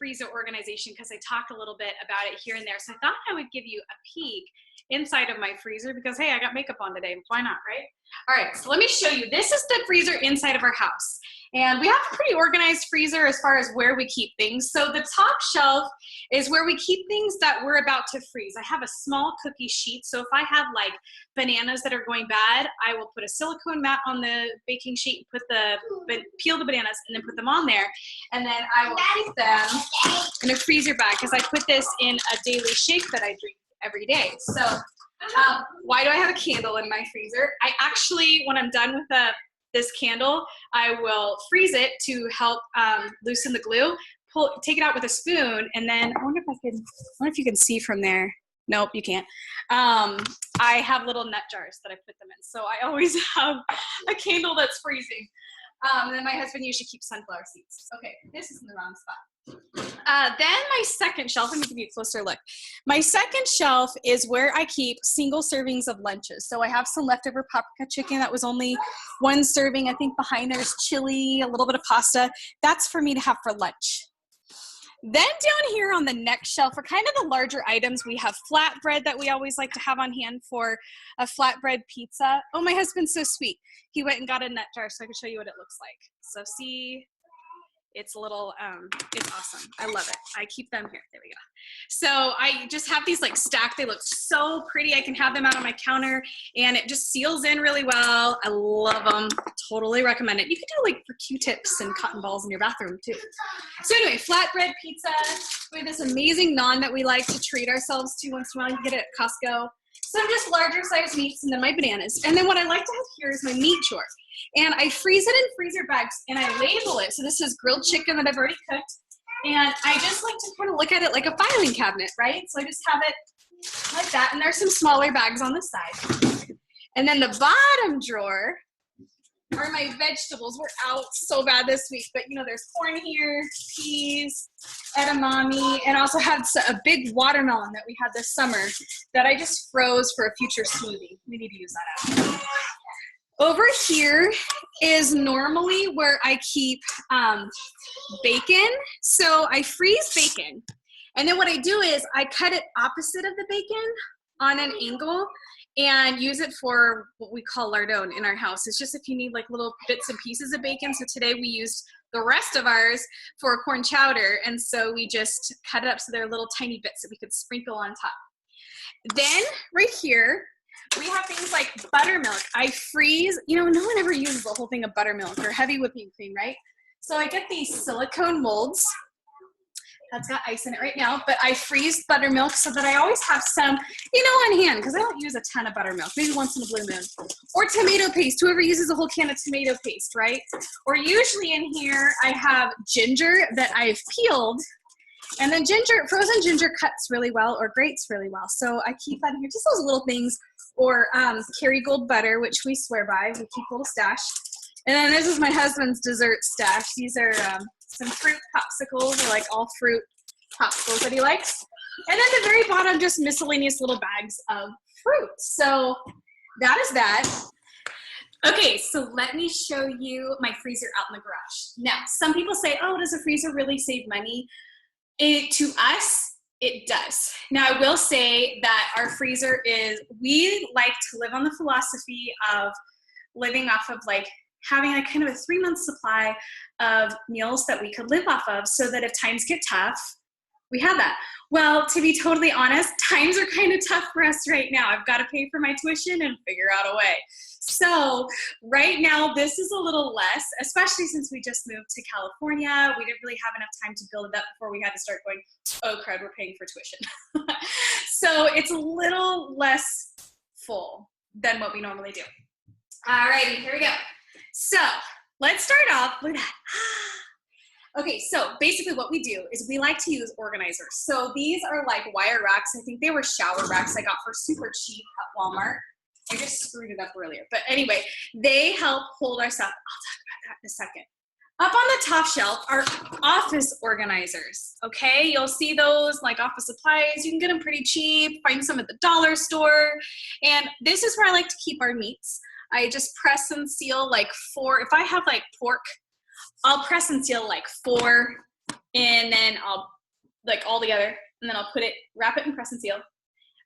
freezer organization because I talk a little bit about it here and there. So I thought I would give you a peek inside of my freezer because, hey, I got makeup on today. Why not, right? All right, so let me show you. This is the freezer inside of our house. And we have a pretty organized freezer as far as where we keep things. So the top shelf is where we keep things that we're about to freeze. I have a small cookie sheet. So if I have like bananas that are going bad, I will put a silicone mat on the baking sheet, peel the bananas and then put them on there. And then I will keep them in a freezer bag because I put this in a daily shake that I drink every day. So why do I have a candle in my freezer? I actually, when I'm done with this candle, I will freeze it to help loosen the glue. Take it out with a spoon, and then I wonder if you can see from there. Nope, you can't. I have little nut jars that I put them in, so I always have a candle that's freezing. And then my husband usually keeps sunflower seeds. Okay, this is in the wrong spot. Then my second shelf, let me give you a closer look. My second shelf is where I keep single servings of lunches. So I have some leftover paprika chicken that was only one serving. I think behind there's chili, a little bit of pasta. That's for me to have for lunch. Then down here on the next shelf are kind of the larger items. We have flatbread that we always like to have on hand for a flatbread pizza. Oh, my husband's so sweet. He went and got a nut jar so I can show you what it looks like. So see, it's a little, it's awesome. I love it. I keep them here. There we go. So I just have these like stacked. They look so pretty. I can have them out on my counter and it just seals in really well. I love them. Totally recommend it. You can do like for Q-tips and cotton balls in your bathroom too. So anyway, flatbread pizza. We have this amazing naan that we like to treat ourselves to once in a while. You can get it at Costco. Some just larger size meats and then my bananas. And then what I like to have here is my meat drawer. And I freeze it in freezer bags and I label it. So this is grilled chicken that I've already cooked. And I just like to kind of look at it like a filing cabinet, right? So I just have it like that. And there's some smaller bags on the side. And then the bottom drawer are my vegetables. We're out so bad this week, but you know, there's corn here, peas, edamame, and also had a big watermelon that we had this summer that I just froze for a future smoothie. We need to use that out. Over here is normally where I keep bacon. So I freeze bacon. And then what I do is I cut it opposite of the bacon on an angle and use it for what we call lardon in our house. It's just if you need like little bits and pieces of bacon. So today we used the rest of ours for a corn chowder. And so we just cut it up so they're little tiny bits that we could sprinkle on top. Then right here, we have things like buttermilk. I freeze, you know, no one ever uses the whole thing of buttermilk or heavy whipping cream, right? So I get these silicone molds. That's got ice in it right now, but I freeze buttermilk so that I always have some, you know, on hand because I don't use a ton of buttermilk, maybe once in a blue moon. Or tomato paste, whoever uses a whole can of tomato paste, right? Or usually in here, I have ginger that I've peeled. And then frozen ginger cuts really well or grates really well. So I keep that in here, just those little things. Or Kerrygold butter, which we swear by. We keep a little stash. And then this is my husband's dessert stash. These are some fruit popsicles, or like all fruit popsicles that he likes. And then the very bottom, just miscellaneous little bags of fruit. So that is that. Okay, so let me show you my freezer out in the garage. Now, some people say, oh, does a freezer really save money? To us, it does. Now, I will say that our freezer we like to live on the philosophy of living off of like having a kind of a 3-month supply of meals that we could live off of so that if times get tough, we have that. Well, to be totally honest, times are kind of tough for us right now. I've got to pay for my tuition and figure out a way. So right now, this is a little less, especially since we just moved to California. We didn't really have enough time to build it up before we had to start going, oh crud, we're paying for tuition. So it's a little less full than what we normally do. All righty, here we go. So let's start off with that. Okay, so basically what we do is we like to use organizers. So these are like wire racks. I think they were shower racks I got for super cheap at Walmart. I just screwed it up earlier. But anyway, they help hold our stuff. I'll talk about that in a second. Up on the top shelf are office organizers, okay? You'll see those like office supplies. You can get them pretty cheap. Find some at the dollar store. And this is where I like to keep our meats. I just press and seal like 4. If I have like pork, I'll press and seal like 4. And then I'll like all together, and then I'll wrap it and press and seal.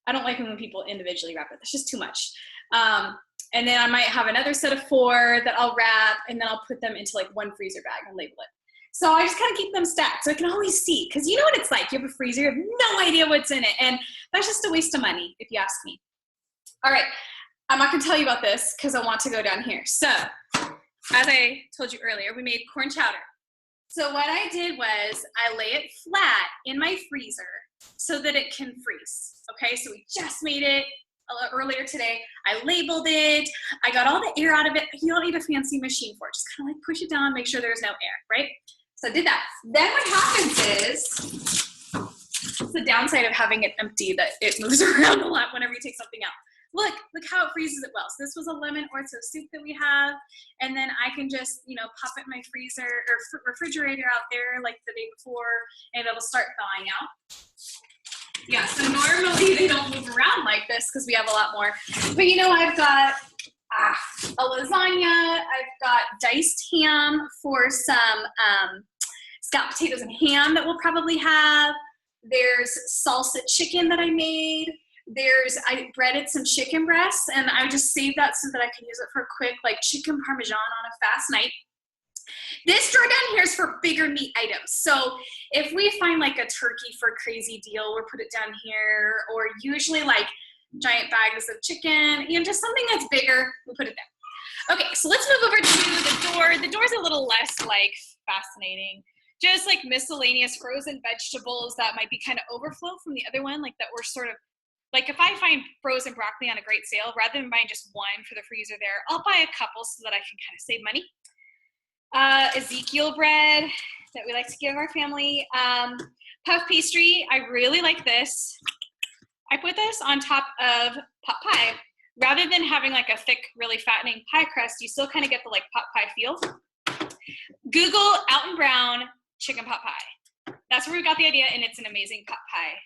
I don't like when people individually wrap it. That's just too much. And then I might have another set of 4 that I'll wrap, and then I'll put them into like one freezer bag and label it. So I just kind of keep them stacked so I can always see, because you know what it's like. You have a freezer, you have no idea what's in it, and that's just a waste of money if you ask me. All right, I'm not gonna tell you about this because I want to go down here. So as I told you earlier, we made corn chowder. So what I did was I lay it flat in my freezer so that it can freeze. Okay, so we just made it earlier today. I labeled it. I got all the air out of it. You don't need a fancy machine for it. Just kind of like push it down, make sure there's no air, right? So I did that. Then what happens is, it's the downside of having it empty, that it moves around a lot whenever you take something out. Look how it freezes it well. So this was a lemon orzo soup that we have, and then I can just, you know, pop it in my freezer or refrigerator out there like the day before, and it'll start thawing out. Yeah, so normally they don't move around like this because we have a lot more. But you know, I've got a lasagna, I've got diced ham for some scalloped potatoes and ham that we'll probably have. There's salsa chicken that I made. I breaded some chicken breasts, and I just saved that so that I can use it for a quick like chicken parmesan on a fast night. This drawer down here is for bigger meat items. So if we find like a turkey for a crazy deal, we'll put it down here, or usually like giant bags of chicken, you know, just something that's bigger, we'll put it there. Okay, so let's move over to the door. The door's a little less like fascinating. Just like miscellaneous frozen vegetables that might be kind of overflow from the other one, like that we're sort of, like if I find frozen broccoli on a great sale, rather than buying just one for the freezer there, I'll buy a couple so that I can kind of save money. Ezekiel bread that we like to give our family. Puff pastry, I really like this. I put this on top of pot pie. Rather than having like a thick, really fattening pie crust, you still kind of get the like pot pie feel. Google Alton Brown chicken pot pie. That's where we got the idea, and it's an amazing pot pie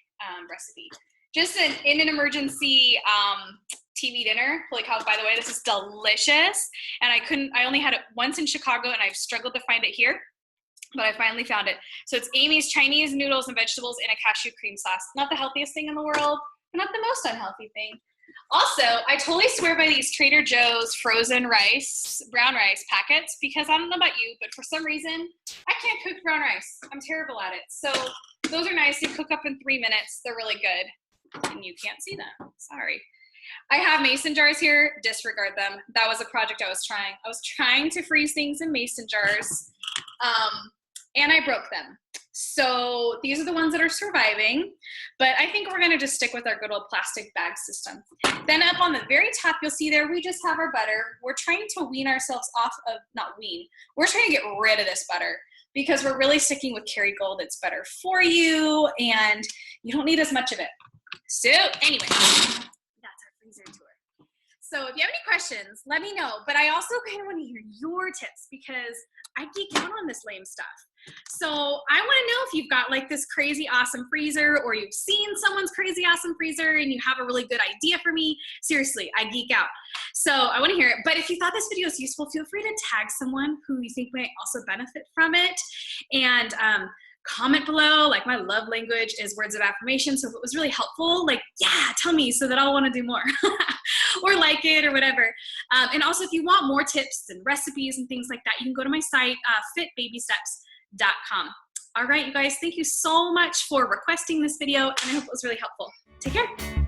recipe. Just in an emergency TV dinner. Holy cow, by the way, this is delicious. And I only had it once in Chicago, and I've struggled to find it here, but I finally found it. So it's Amy's Chinese noodles and vegetables in a cashew cream sauce. Not the healthiest thing in the world, but not the most unhealthy thing. Also, I totally swear by these Trader Joe's frozen rice, brown rice packets, because I don't know about you, but for some reason, I can't cook brown rice. I'm terrible at it. So those are nice. They cook up in 3 minutes. They're really good. And you can't see them. Sorry. I have mason jars here. Disregard them. That was a project I was trying. I was trying to freeze things in mason jars, and I broke them. So these are the ones that are surviving, but I think we're gonna just stick with our good old plastic bag system. Then up on the very top, you'll see there, we just have our butter. We're trying to wean ourselves off of, not wean, we're trying to get rid of this butter because we're really sticking with Kerrygold. It's better for you, and you don't need as much of it. So anyway, that's our freezer tour. So if you have any questions, let me know. But I also kind of want to hear your tips because I geek out on this lame stuff. So I want to know if you've got like this crazy awesome freezer, or you've seen someone's crazy awesome freezer and you have a really good idea for me. Seriously, I geek out. So I want to hear it. But if you thought this video was useful, feel free to tag someone who you think might also benefit from it. And comment below. Like, my love language is words of affirmation. So if it was really helpful, like, yeah, tell me so that I'll want to do more or like it or whatever. And also, if you want more tips and recipes and things like that, you can go to my site, fitbabysteps.com. All right, you guys, thank you so much for requesting this video, and I hope it was really helpful. Take care.